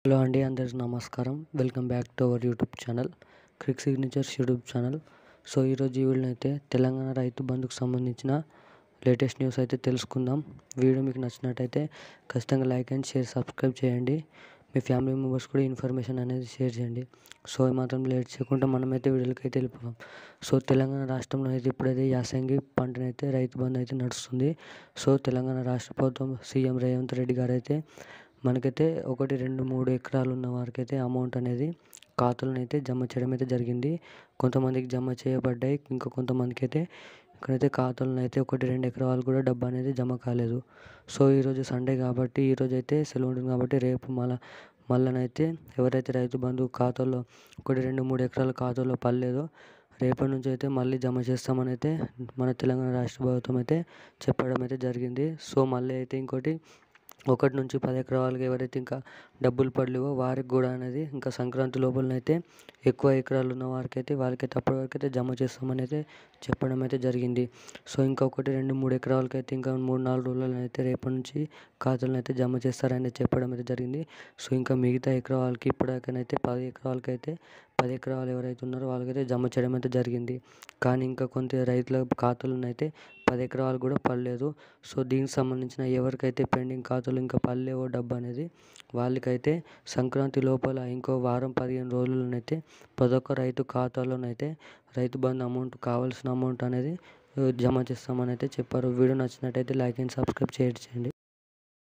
Hello అండి, అందరికీ నమస్కారం. Welcome back to our YouTube channel, quick signatures YouTube channel. So ఈరోజు ఈ వీడియోలో అయితే తెలంగాణ రైతు బంధుకు సంబంధించిన లేటెస్ట్ న్యూస్ అయితే తెలుసుకుందాం. వీడియో మీకు నచ్చినట్టయితే ఖచ్చితంగా లైక్ అండ్ షేర్, సబ్స్క్రైబ్ చేయండి. మీ ఫ్యామిలీ మెంబర్స్ కూడా ఇన్ఫర్మేషన్ అనేది షేర్ చేయండి. సో మాత్రం లేట్ చేయకుండా మనమైతే వీడియోకి అయితే వెళ్ళిపోదాం. సో తెలంగాణ రాష్ట్రంలో అయితే ఇప్పుడైతే యాసంగి పంటనైతే రైతు బంధు అయితే నడుస్తుంది. సో తెలంగాణ రాష్ట్ర ప్రభుత్వం సీఎం రేవంత్ రెడ్డి గారు అయితే మనకైతే 1, 2, 3 ఎకరాలు ఉన్న వారికైతే అమౌంట్ అనేది ఖాతాలను అయితే జమ చేయడం అయితే జరిగింది. కొంతమందికి జమ చేయబడ్డాయి, ఇంకా కొంతమందికి అయితే ఇక్కడైతే ఖాతాలను అయితే 1, 2 ఎకరాలు కూడా డబ్బు అనేది జమ కాలేదు. సో ఈరోజు సండే కాబట్టి ఈరోజు అయితే సెలవు ఉంటుంది కాబట్టి రేపు మళ్ళనైతే ఎవరైతే రైతు బంధు ఖాతాలో 1, 2, 3 ఎకరాల ఖాతాలో పడలేదో రేపటి నుంచి అయితే మళ్ళీ జమ చేస్తామని అయితే మన తెలంగాణ రాష్ట్ర ప్రభుత్వం అయితే చెప్పడం అయితే జరిగింది. సో మళ్ళీ అయితే ఇంకోటి 1 నుంచి 10 ఎకరాల వాళ్ళకి ఎవరైతే ఇంకా డబ్బులు పడలేవో వారికి కూడా అనేది ఇంకా సంక్రాంతి లోపలనైతే ఎక్కువ ఎకరాలు ఉన్న వాళ్ళకైతే అప్పటి వరకు అయితే జమ చేస్తామని అయితే చెప్పడం అయితే జరిగింది. సో ఇంకొకటి 2, 3 ఎకరాలకైతే ఇంకా 3, 4 రోజులలో అయితే రేపటి నుంచి ఖాతాలను అయితే జమ చేస్తారని చెప్పడం అయితే జరిగింది. సో ఇంకా మిగతా ఎకరా వాళ్ళకి ఇప్పటికైతే 10 ఎకరాలకైతే 10 ఎకరాలు ఎవరైతే ఉన్నారో వాళ్ళకైతే జమ చేయడం అయితే జరిగింది. కానీ ఇంకా కొంత రైతుల ఖాతాలను అయితే 10 ఎకరాలు కూడా పడలేదు. సో దీనికి సంబంధించిన ఎవరికైతే పెండింగ్ ఖాతాలు ఇంకా పడలేవో డబ్బు అనేది వాళ్ళకైతే సంక్రాంతి లోపల ఇంకో వారం 15 రోజుల్లోనైతే ప్రతి ఒక్క రైతు ఖాతాలోనైతే రైతు బంధు అమౌంట్ కావాల్సిన అమౌంట్ అనేది జమ చేస్తామని అయితే చెప్పారు. వీడియో నచ్చినట్టయితే లైక్ అండ్ సబ్స్క్రైబ్ చేయండి.